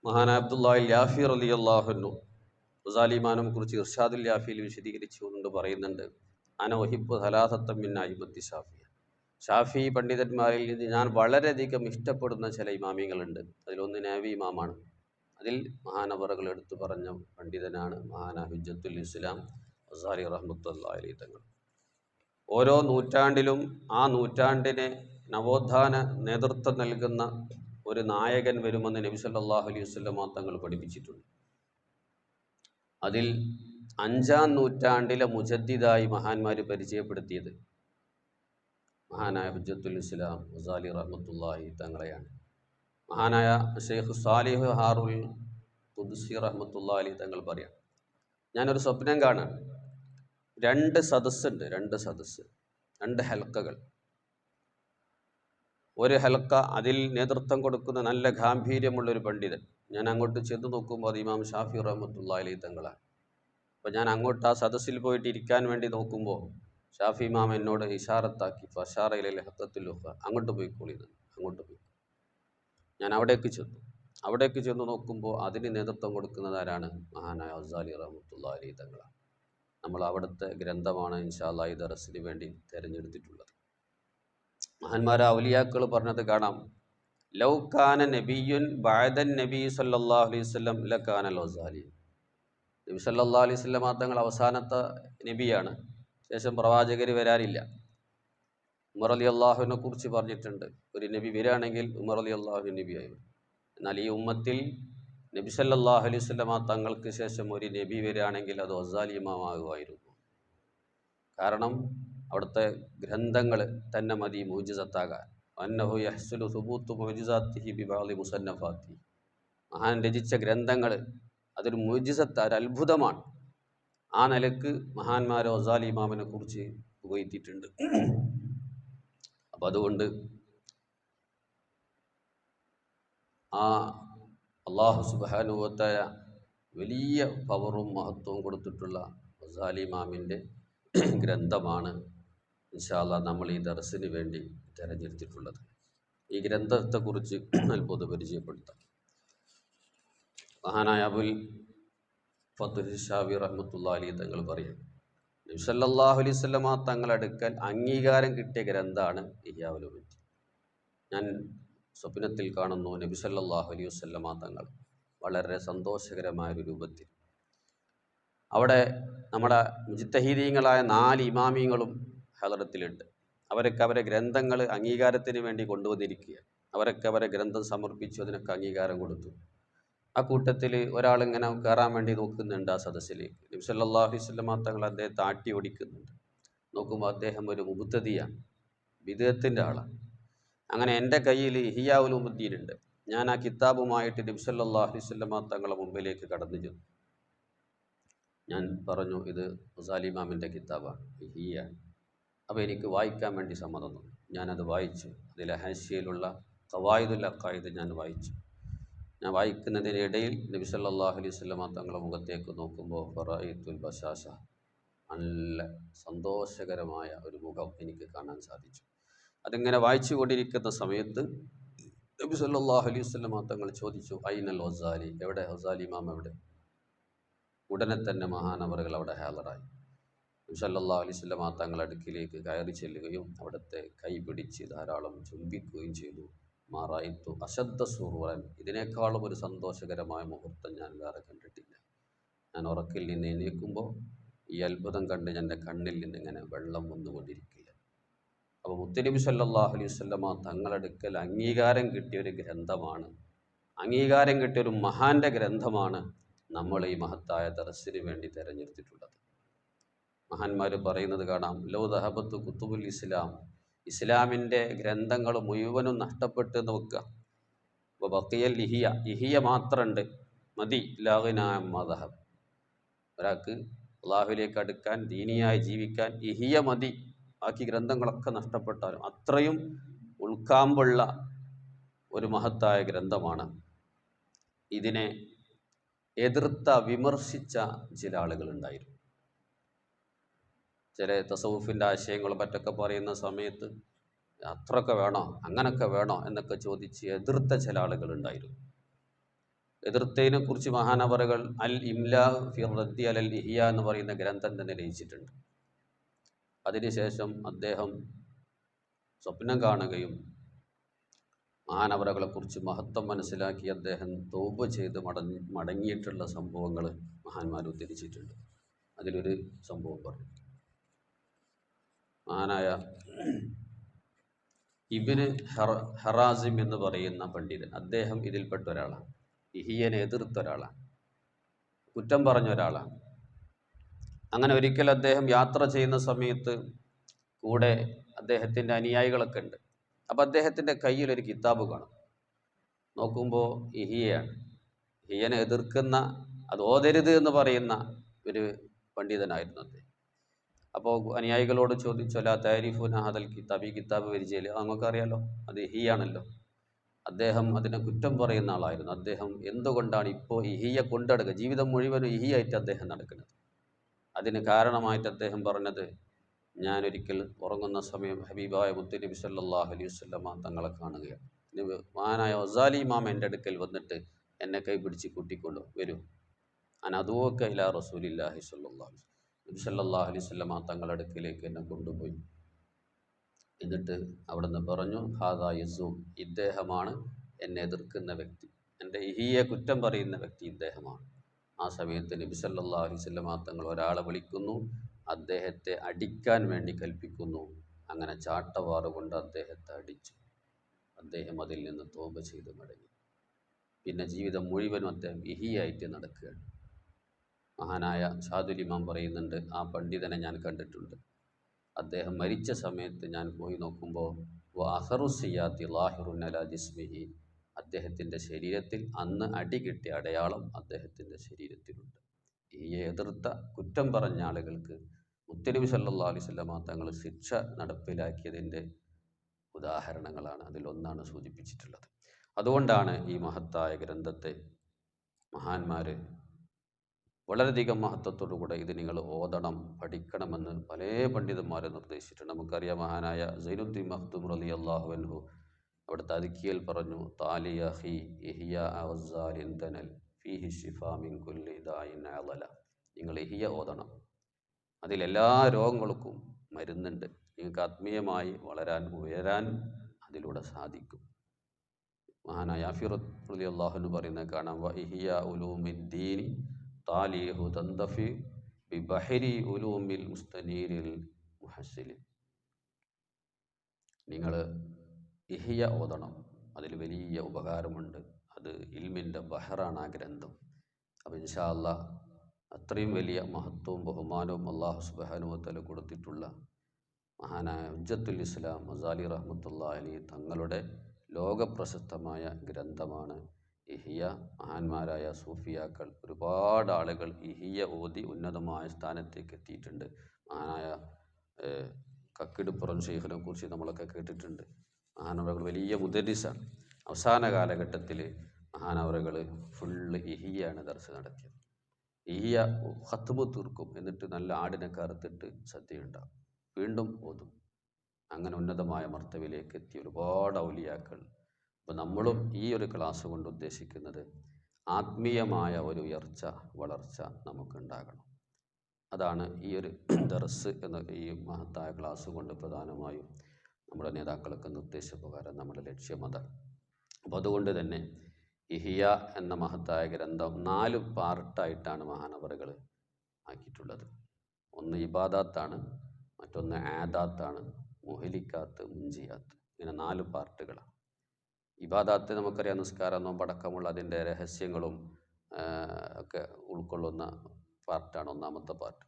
മഹാനായ അബ്ദുല്ലാഹിൽ യാഫി റളിയല്ലാഹു അൻഹു ഗസാലി ഇമാമിനെ കുറിച്ച് ഇർഷാദുൽ യാഫിയിൽ വിശദീകരിച്ചുകൊണ്ട് പറയുന്നുണ്ട്, അന വഹിബ്ബു സലാസത്തൻ മിൻ അഇമ്മത്തി ഷാഫിയ, ഷാഫി പണ്ഡിതന്മാരിൽ നിന്ന് ഞാൻ വളരെയധികം ഇഷ്ടപ്പെടുന്ന ചില ഇമാമിങ്ങളുണ്ട്. അതിലൊന്ന് നബി ഇമാമാണ്. അതിൽ മഹാനവറുകൾ എടുത്തു പറഞ്ഞ പണ്ഡിതനാണ് മഹാനായ ഹുജ്ജത്തുൽ ഇസ്ലാം ഗസാലി റഹ്മത്തുള്ളാഹി അലൈഹി തങ്ങൾ. ഓരോ നൂറ്റാണ്ടിലും ആ നൂറ്റാണ്ടിനെ നവോത്ഥാന നേതൃത്വം നൽകുന്ന ഒരു നായകൻ വരുമെന്ന് നബി സല്ലല്ലാഹു അലൈഹി വസല്ലമ തങ്ങൾ പഠിപ്പിച്ചിട്ടുണ്ട്. അതിൽ 5-ാം നൂറ്റാണ്ടിലെ മുജദ്ദിദായി മഹാന്മാർ പരിചയപ്പെടുത്തിയത് മഹാനായ ഹുജ്ജത്തുൽ ഇസ്ലാം ഗസാലി റഹ്മത്തുള്ളാഹി തങ്ങളെയാണ്. മഹാനായ ഷെയ്ഖ് സാലിഹ് ഹാറുൽ ഖുദ്സി റഹ്മത്തുള്ളാഹി അലൈഹി തങ്ങൾ പറയാം, ഞാനൊരു സ്വപ്നം കാണാൻ 2 സദസ്സുണ്ട്, 2 സദസ്സ്, 2 ഹൽക്കകൾ. ഒരു ഹൽക്ക, അതിൽ നേതൃത്വം കൊടുക്കുന്ന നല്ല ഗാംഭീര്യമുള്ളൊരു പണ്ഡിതൻ. ഞാൻ അങ്ങോട്ട് ചെന്ന് നോക്കുമ്പോൾ അത് ഇമാം ഷാഫി റഹ്മത്തുള്ളാഹി അലൈഹി തങ്ങളാണ്. അപ്പോൾ ഞാൻ അങ്ങോട്ട് ആ സദസ്സിൽ പോയിട്ട് ഇരിക്കാൻ വേണ്ടി നോക്കുമ്പോൾ ഷാഫി ഇമാം എന്നോട് ഇഷാറത്താക്കി, ഫഷാറ ഇലൈൽ ഹഖത്തുൽ ഉഖ്റ, അങ്ങോട്ട് പോയിക്കോളിന്ന്, അങ്ങോട്ട് പോയി. ഞാൻ അവിടേക്ക് ചെന്ന് നോക്കുമ്പോൾ അതിന് നേതൃത്വം കൊടുക്കുന്നത് ആരാണ്? മഹാനായ ഗസാലി റഹ്മത്തുള്ളാഹി അലൈഹി തങ്ങളാണ്. നമ്മൾ അവിടുത്തെ ഗ്രന്ഥമാണ് ഇൻഷാ അല്ലാഹ് ഈ ദർസിന് വേണ്ടി തിരഞ്ഞെടുത്തിട്ടുള്ളത്. മഹാന്മാരായ ഔലിയാക്കൾ പറഞ്ഞത് കാണാം, ലൗ കാന നബിയുൻ ബഅദൻ നബി സല്ലല്ലാഹു അലൈഹി വസല്ലം ലകാന ഗസാലി. നബി സല്ലല്ലാഹു അലൈഹി വസല്ലം തങ്ങൾ അവസാനത്തെ നബിയാണ്, ശേഷം പ്രവാചകർ വരാനില്ല. ഉമർ റളിയല്ലാഹുവിനെ കുറിച്ച് പറഞ്ഞിട്ടുണ്ട്, ഒരു നബി വരികയാണെങ്കിൽ ഉമർ റളിയല്ലാഹു നബിയായിരുന്നു. എന്നാൽ ഈ ഉമ്മത്തിൽ നബി സല്ലല്ലാഹു അലൈഹി വസല്ലം തങ്ങൾക്ക് ശേഷം ഒരു നബി വരികയാണെങ്കിൽ അത് ഗസാലി ഇമാമാകുമായിരുന്നു. കാരണം അവിടുത്തെ ഗ്രന്ഥങ്ങൾ തന്നെ മതി മുഅ്ജിസത്താകാൻ. അന്നഹു യഹ്സുലു സുബൂത്തു മുഅ്ജിസാത്തിഹി ബിബഅദി മുസന്നഫാത്തി. മഹാൻ രചിച്ച ഗ്രന്ഥങ്ങൾ അതൊരു മുഅ്ജിസത്ത്, ഒരു അത്ഭുതമാണ്. ആ നിലക്ക് മഹാന്മാരെ ഗസാലി ഇമാമിനെ കുറിച്ച് പുകഴ്ത്തിയിട്ടുണ്ട്. അപ്പം അതുകൊണ്ട് ആ അള്ളാഹു സുബ്ഹാനഹു വ തആല വലിയ പവറും മഹത്വവും കൊടുത്തിട്ടുള്ള ഗസാലി ഇമാമിൻ്റെ ഗ്രന്ഥമാണ് ഇൻഷാ അല്ലാഹ് നമ്മൾ ഈ ദർസിന് വേണ്ടി തിരഞ്ഞെടുത്തിട്ടുള്ളത്. ഈ ഗ്രന്ഥത്തെക്കുറിച്ച് അല്പം പരിചയപ്പെടുത്താം. മഹാനായ അബുൽ ഫത്ഹ് ഷാവി റഹ്മത്തുള്ളാഹി അലൈഹി തങ്ങൾ പറയും, നബി സല്ലല്ലാഹു അലൈഹി വസല്ലമ തങ്ങളടുക്കൽ അംഗീകാരം കിട്ടിയ ഗ്രന്ഥമാണ് ഇഹ്യാ ഉലൂമുദ്ദീൻ. ഞാൻ സ്വപ്നത്തിൽ കാണുന്നു നബി സല്ലല്ലാഹു അലൈഹി വസല്ലമ തങ്ങൾ വളരെ സന്തോഷകരമായൊരു രൂപത്തിൽ അവിടെ നമ്മുടെ മുജ്തഹിദീങ്ങളായ 4 ഇമാമിയങ്ങളും ഹളറത്തിലുണ്ട്. അവരൊക്കെ അവരെ ഗ്രന്ഥങ്ങൾ അംഗീകാരത്തിന് വേണ്ടി കൊണ്ടുവന്നിരിക്കുക. അവരൊക്കെ അവരെ ഗ്രന്ഥം സമർപ്പിച്ചു, അതിനൊക്കെ അംഗീകാരം കൊടുത്തു. ആ കൂട്ടത്തിൽ ഒരാളിങ്ങനെ കയറാൻ വേണ്ടി നോക്കുന്നുണ്ട് ആ സദസ്സിലേക്ക്. നബി സല്ലല്ലാഹു അലൈഹി വസല്ലമ തങ്ങൾ അദ്ദേഹത്തെ ആട്ടി ഓടിക്കുന്നുണ്ട്. നോക്കുമ്പോൾ അദ്ദേഹം ഒരു മുബ്തദിയാണ്, ബിദ്അത്തിൻ്റെ ആളാണ്. അങ്ങനെ എൻ്റെ കയ്യിൽ ഇഹ്യാ ഉലൂമുദ്ദീൻ ഉണ്ട്. ഞാൻ ആ കിതാബുമായിട്ട് നബി സല്ലല്ലാഹു അലൈഹി വസല്ലമ തങ്ങളുടെ മുമ്പിലേക്ക് കടന്നു ചെന്നു. ഞാൻ പറഞ്ഞു, ഇത് ഗസാലി ഇമാമിൻ്റെ കിതാബാണ്, ഇഹ്യ. അപ്പോൾ എനിക്ക് വായിക്കാൻ വേണ്ടി സമ്മതം തന്നു. ഞാനത് വായിച്ചു. അതിലെ ഹാശിയയിലുള്ള ഖവായിദുൽ അഖായിദ് ഞാൻ വായിച്ചു. ഞാൻ വായിക്കുന്നതിനിടയിൽ നബി സല്ലല്ലാഹു അലൈഹി വസല്ലമ തങ്ങളുടെ മുഖത്തേക്ക് നോക്കുമ്പോൾ ഫറഅയ്തുൽ ബശാശ, നല്ല സന്തോഷകരമായ ഒരു മുഖം എനിക്ക് കാണാൻ സാധിച്ചു. അതിങ്ങനെ വായിച്ചു കൊണ്ടിരിക്കുന്ന സമയത്ത് നബി സല്ലല്ലാഹു അലൈഹി വസല്ലമ തങ്ങൾ ചോദിച്ചു, ഐനൽ ഗസാലി, എവിടെ ഗസാലി ഇമാം എവിടെ? ഉടനെ തന്നെ മഹാനവറുകൾ അവിടെ ഹാജറായി. നബി സല്ലല്ലാഹു അലൈഹി വസല്ലമ തങ്ങൾ അടുക്കിലേക്ക് കയറി ചെല്ലുകയും അവിടുത്തെ കൈ പിടിച്ച് ധാരാളം ചുംബിക്കുകയും ചെയ്തു. മാറായിത്തു അശദ്ധ സുറൂറൻ, ഇതിനേക്കാളും ഒരു സന്തോഷകരമായ മുഹൂർത്തം ഞാൻ വേറെ കണ്ടിട്ടില്ല. ഞാൻ ഉറക്കിൽ നിന്ന് എണീക്കുമ്പോൾ ഈ അത്ഭുതം കണ്ട് എൻ്റെ കണ്ണിൽ നിന്ന് ഇങ്ങനെ വെള്ളം വന്നുകൊണ്ടിരിക്കുക. അപ്പോൾ മുത്തുനബി സല്ലല്ലാഹു അലൈഹി വസല്ലമ തങ്ങളടുക്കൽ അംഗീകാരം കിട്ടിയൊരു ഗ്രന്ഥമാണ്, അംഗീകാരം കിട്ടിയൊരു മഹാൻ്റെ ഗ്രന്ഥമാണ് നമ്മൾ ഈ മഹത്തായ ദർസിന് വേണ്ടി തിരഞ്ഞെടുത്തിട്ടുള്ളത്. മഹാന്മാർ പറയുന്നത് കാണാം, ലൗ ദഹബത്തു കുത്തുബുൽ ഇസ്ലാം, ഇസ്ലാമിൻ്റെ ഗ്രന്ഥങ്ങൾ മുഴുവനും നഷ്ടപ്പെട്ട് നോക്കുക. അപ്പോൾ ബഖിയൽ ഇഹിയ, ഇഹിയ മാത്രമുണ്ട്, മതി. ലാഗിനായ മദഹബ്, ഒരാൾക്ക് അള്ളാഹുവിലേക്ക് അടുക്കാൻ, ദീനിയായി ജീവിക്കാൻ ഇഹിയ മതി. ബാക്കി ഗ്രന്ഥങ്ങളൊക്കെ നഷ്ടപ്പെട്ടാലും അത്രയും ഉൾക്കാമ്പുള്ള ഒരു മഹത്തായ ഗ്രന്ഥമാണ്. ഇതിനെ എതിർത്ത, വിമർശിച്ച ചില ആളുകളുണ്ടായിരുന്നു. ചില തസവുഫിൻ്റെ ആശയങ്ങളും മറ്റൊക്കെ പറയുന്ന സമയത്ത് അത്രയൊക്കെ വേണോ, അങ്ങനൊക്കെ വേണോ എന്നൊക്കെ ചോദിച്ച് എതിർത്ത ചില ആളുകളുണ്ടായിരുന്നു. എതിർത്തതിനെ കുറിച്ച് മഹാനവറുകൾ അൽ ഇംലാ ഫി റദ്ദി അലൽ ഇഹ്യ എന്ന് പറയുന്ന ഗ്രന്ഥം തന്നെ രചിച്ചിട്ടുണ്ട്. അതിനുശേഷം അദ്ദേഹം സ്വപ്നം കാണുകയും മഹാനവറുകളെക്കുറിച്ച് മഹത്വം മനസ്സിലാക്കി അദ്ദേഹം തൗബ ചെയ്ത് മടങ്ങിയിട്ടുള്ള സംഭവങ്ങൾ മഹാന്മാർ ഉദ്ധരിച്ചിട്ടുണ്ട്. അതിലൊരു സംഭവം പറഞ്ഞു. മഹാനായ ഇബ്നു ഹറാസിം എന്ന് പറയുന്ന പണ്ഡിതൻ, അദ്ദേഹം ഇതിൽപ്പെട്ട ഒരാളാണ്. ഇഹിയനെ എതിർത്ത ഒരാളാണ്, കുറ്റം പറഞ്ഞ ഒരാളാണ്. അങ്ങനെ ഒരിക്കൽ അദ്ദേഹം യാത്ര ചെയ്യുന്ന സമയത്ത് കൂടെ അദ്ദേഹത്തിൻ്റെ അനുയായികളൊക്കെ ഉണ്ട്. അപ്പം അദ്ദേഹത്തിൻ്റെ കയ്യിലൊരു കിതാബ് കാണും. നോക്കുമ്പോൾ ഇഹിയയാണ്. ഇഹിയനെ എതിർക്കുന്ന, അത് ഓതരുത് എന്ന് പറയുന്ന ഒരു പണ്ഡിതനായിരുന്നു അദ്ദേഹം. അപ്പോൾ അനുയായികളോട് ചോദിച്ചോല താരിഫുന ഹദൽ കിതാബ്, ഈ കിതാബ് പരിചയമില്ല, നമുക്കറിയാലോ, അത് ഇഹിയാണല്ലോ. അദ്ദേഹം അതിനെ കുറ്റം പറയുന്ന ആളായിരുന്നു. അദ്ദേഹം എന്തുകൊണ്ടാണ് ഇപ്പോൾ ഇഹിയ കൊണ്ടെടുക്കുക, ജീവിതം മുഴുവനും ഇഹിയായിട്ട് അദ്ദേഹം നടക്കുന്നത്? അതിന് കാരണമായിട്ട് അദ്ദേഹം പറഞ്ഞത്, ഞാനൊരിക്കൽ ഉറങ്ങുന്ന സമയം ഹബീബായ മുത്തുനബി സല്ലല്ലാഹു അലൈഹി വസല്ലമ തങ്ങളെ കാണുകയാണ്. മഹാനായ ഗസാലി ഇമാം എൻ്റെ അടുക്കൽ വന്നിട്ട് എന്നെ കൈ പിടിച്ച് കൂട്ടിക്കൊണ്ടു വരും. അനദൂക ഇലാ റസൂലില്ലാഹി സ്വല്ലല്ലാഹു അലൈഹി വസല്ലം, നബി സല്ലല്ലാഹു അലൈഹി വസല്ലമ തങ്ങളുടെ അടുക്കിലേക്ക് എന്നെ കൊണ്ടുപോയി. എന്നിട്ട് അവിടെ നിന്ന് പറഞ്ഞു, ഹാദാ യസൂം, ഇദ്ദേഹമാണ് എന്നെ എതിർക്കുന്ന വ്യക്തി, എൻ്റെ ഇഹിയെ കുറ്റം പറയുന്ന വ്യക്തി ഇദ്ദേഹമാണ്. ആ സമയത്ത് നബി സല്ലല്ലാഹു അലൈഹി വസല്ലമ തങ്ങൾ ഒരാളെ വിളിക്കുന്നു, അദ്ദേഹത്തെ അടിക്കാൻ വേണ്ടി കൽപ്പിക്കുന്നു. അങ്ങനെ ചാട്ടവാറ് കൊണ്ട് അദ്ദേഹത്തെ അടിച്ചു. അദ്ദേഹം അതിൽ നിന്ന് തൗബ ചെയ്ത് മടങ്ങി. പിന്നെ ജീവിതം മുഴുവനും അദ്ദേഹം ഇഹിയായിട്ട് നടക്കുകയാണ്. മഹാനായ ഷാദുൽ ഇമാം പറയുന്നുണ്ട്, ആ പണ്ഡിതനെ ഞാൻ കണ്ടിട്ടുണ്ട്. അദ്ദേഹം മരിച്ച സമയത്ത് ഞാൻ പോയി നോക്കുമ്പോൾ വഅസറു സിയാത്തി ലാഹിറുൻ അലാ ജിസ്മിഹി, അദ്ദേഹത്തിൻ്റെ ശരീരത്തിൽ അന്ന് അടി കിട്ടിയ അടയാളം അദ്ദേഹത്തിൻ്റെ ശരീരത്തിലുണ്ട്. ഈ എതിർത്ത കുറ്റം പറഞ്ഞ ആളുകൾക്ക് മുത്തനബി സല്ലല്ലാഹു അലൈഹി വസല്ലമ തങ്ങൾ ശിക്ഷ നടപ്പിലാക്കിയതിൻ്റെ ഉദാഹരണങ്ങളാണ്, അതിലൊന്നാണ് സൂചിപ്പിച്ചിട്ടുള്ളത്. അതുകൊണ്ടാണ് ഈ മഹത്തായ ഗ്രന്ഥത്തെ മഹാന്മാർ വളരെയധികം മഹത്വത്തോടുകൂടെ ഇത് നിങ്ങൾ ഓതണം, പഠിക്കണമെന്ന് പല പണ്ഡിതന്മാരെ നിർദ്ദേശിച്ചിട്ടുണ്ട്. നമുക്കറിയാം, മഹാനായ സൈനുദ്ദീൻ മഖ്ദൂം റളിയല്ലാഹു അൻഹു അവിടുത്തെ അദിക്കിയൽ പറഞ്ഞു, താലിയഹി ഇഹ്യാ ഗസ്സാലിൻ തനൽ ഫീഹി ശിഫാ മിൻ കുല്ലി ദാഇൻ അളല. നിങ്ങൾ ഇഹ്യ ഓതണം, അതിലെല്ലാ രോഗങ്ങൾക്കും മരുന്നുണ്ട്, നിങ്ങൾക്ക് ആത്മീയമായി വളരാൻ ഉയരാൻ അതിലൂടെ സാധിക്കും. മഹാനായ യാഫിർ റളിയല്ലാഹു അൻഹു പറയുന്നത് കാണാം, വ ഇഹ്യാ ഉലൂമിദ്ദീനി താലിഹു തന്തഫി ബിബഹരി ഉലൂമിൽ മുസ്തനീരിൽ മുഹസ്സിലിൻ. നിങ്ങൾ ഇഹ്യ ഓതണം, അതിൽ വലിയ ഉപകാരമുണ്ട്, അത് ഇൽമിൻ്റെ ബഹറാണ് ആ ഗ്രന്ഥം. അപ്പോൾ ഇൻഷാ അല്ലാഹ് അത്രയും വലിയ മഹത്വവും ബഹുമാനവും അല്ലാഹു സുബ്ഹാനഹു വ തആല കൊടുത്തിട്ടുള്ള മഹാനായ ഹുജ്ജത്തുൽ ഇസ്ലാം ഗസാലി റഹ്മത്തുള്ളാഹി അലൈഹി തങ്ങളുടെ ലോകപ്രശസ്തമായ ഗ്രന്ഥമാണ് ഇഹ്യ. മഹാന്മാരായ സൂഫിയാക്കൾ ഒരുപാട് ആളുകൾ ഇഹ്യ ഓതി ഉന്നതമായ സ്ഥാനത്തേക്ക് എത്തിയിട്ടുണ്ട്. മഹാനായ കക്കിടുപ്പുറം ഷെയ്ഖിനെ കുറിച്ച് നമ്മളൊക്കെ കേട്ടിട്ടുണ്ട്. മഹാനവറുകൾ വലിയ മുദരിസാണ്. അവസാന കാലഘട്ടത്തിൽ മഹാനവറുകൾ ഫുള്ള് ഇഹ്യയാണ് ദർസ് നടത്തിയത്. ഇഹ്യ ഖത്മ് തീർക്കും, എന്നിട്ട് നല്ല ആടിനൊക്കെ അറുത്തിട്ട് സദ്യയുണ്ടാകും, വീണ്ടും ഓതും. അങ്ങനെ ഉന്നതമായ മർത്തബയിലേക്ക് എത്തിയ ഒരുപാട് ഔലിയാക്കൾ. അപ്പോൾ നമ്മളും ഈ ഒരു ക്ലാസ് കൊണ്ട് ഉദ്ദേശിക്കുന്നത് ആത്മീയമായ ഒരു ഉയർച്ച, വളർച്ച നമുക്കുണ്ടാകണം. അതാണ് ഈ ഒരു ദർസ് എന്ന ഈ മഹത്തായ ക്ലാസ് കൊണ്ട് പ്രധാനമായും നമ്മുടെ നേതാക്കളൊക്കെ നിർദ്ദേശപ്രകാരം നമ്മുടെ ലക്ഷ്യം അതാണ്. അപ്പോൾ അതുകൊണ്ട് തന്നെ ഇഹ്യ എന്ന മഹത്തായ ഗ്രന്ഥം 4 പാർട്ടായിട്ടാണ് മഹാനവറുകൾ ആക്കിയിട്ടുള്ളത്. ഒന്ന് ഇബാദാത്താണ്, മറ്റൊന്ന് ആദാത്താണ്, മുഹലിക്കാത്ത്, മുൻജിയാത്ത്. ഇങ്ങനെ 4 പാർട്ടുകളാണ്. ഇബാദാത്ത് നമുക്കറിയാം, നിസ്കാരം, നോമ്പടക്കമുള്ള അതിൻ്റെ രഹസ്യങ്ങളും ഒക്കെ ഉൾക്കൊള്ളുന്ന പാർട്ടാണ് ഒന്നാമത്തെ പാർട്ട്.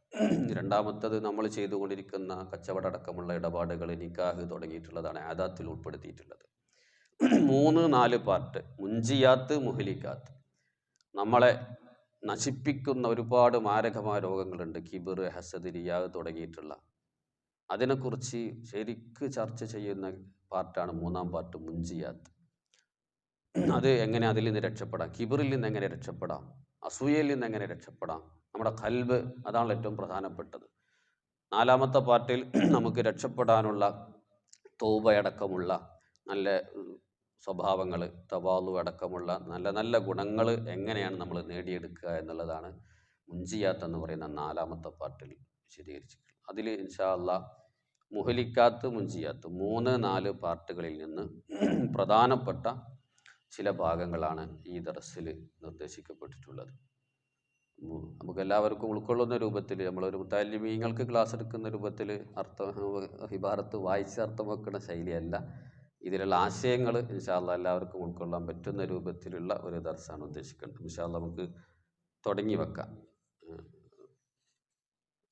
രണ്ടാമത്തത് നമ്മൾ ചെയ്തുകൊണ്ടിരിക്കുന്ന കച്ചവട അടക്കമുള്ള ഇടപാടുകൾ, നിക്കാഹ് തുടങ്ങിയിട്ടുള്ളതാണ് ആദാത്തിൽ ഉൾപ്പെടുത്തിയിട്ടുള്ളത്. 3, 4 പാർട്ട് മുൻജിയാത്ത്, മുഹലിക്കാത്ത്. നമ്മളെ നശിപ്പിക്കുന്ന ഒരുപാട് മാരകമായ രോഗങ്ങളുണ്ട്, കിബിർ, ഹസദ്, റിയാ തുടങ്ങിയിട്ടുള്ള. അതിനെക്കുറിച്ച് ശരിക്ക് ചർച്ച ചെയ്യുന്ന പാർട്ടാണ് 3-ാം പാർട്ട് മുൻജിയാത്ത്. അത് എങ്ങനെ അതിൽ നിന്ന് രക്ഷപ്പെടാം, കിബറിൽ നിന്ന് എങ്ങനെ രക്ഷപ്പെടാം, അസൂയയിൽ നിന്ന് എങ്ങനെ രക്ഷപ്പെടാം, നമ്മുടെ ഖൽബ്, അതാണ് ഏറ്റവും പ്രധാനപ്പെട്ടത്. 4-ാമത്തെ പാർട്ടിൽ നമുക്ക് രക്ഷപ്പെടാനുള്ള തൗബയടക്കമുള്ള നല്ല സ്വഭാവങ്ങൾ, തവാളു അടക്കമുള്ള നല്ല നല്ല ഗുണങ്ങൾ എങ്ങനെയാണ് നമ്മൾ നേടിയെടുക്കുക എന്നുള്ളതാണ് മുൻജിയാത്ത് എന്ന് പറയുന്ന 4-ാമത്തെ പാർട്ടിൽ വിശദീകരിച്ചിട്ടുള്ളത്. അതിൽ ഇൻഷാ അല്ലാഹ് മുഹലിക്കാത്ത്, മുൻജിയാത്ത് 3, 4 പാർട്ടുകളിൽ നിന്ന് പ്രധാനപ്പെട്ട ചില ഭാഗങ്ങളാണ് ഈ ദർസിൽ നിർദ്ദേശിക്കപ്പെട്ടിട്ടുള്ളത്. നമുക്കെല്ലാവർക്കും ഉൾക്കൊള്ളുന്ന രൂപത്തിൽ, നമ്മളൊരു മുത്തഅല്ലിമീങ്ങൾക്ക് ക്ലാസ് എടുക്കുന്ന രൂപത്തിൽ ഇബാറത്ത് വായിച്ച് അർത്ഥം വെക്കുന്ന ശൈലിയല്ല. ഇതിലുള്ള ആശയങ്ങൾ ഇൻഷാ അല്ലാഹ് എല്ലാവർക്കും ഉൾക്കൊള്ളാൻ പറ്റുന്ന രൂപത്തിലുള്ള ഒരു ദർസാണ് ഉദ്ദേശിക്കുന്നത്. ഇൻഷാ അല്ലാഹ് നമുക്ക് തുടങ്ങി വെക്കാം.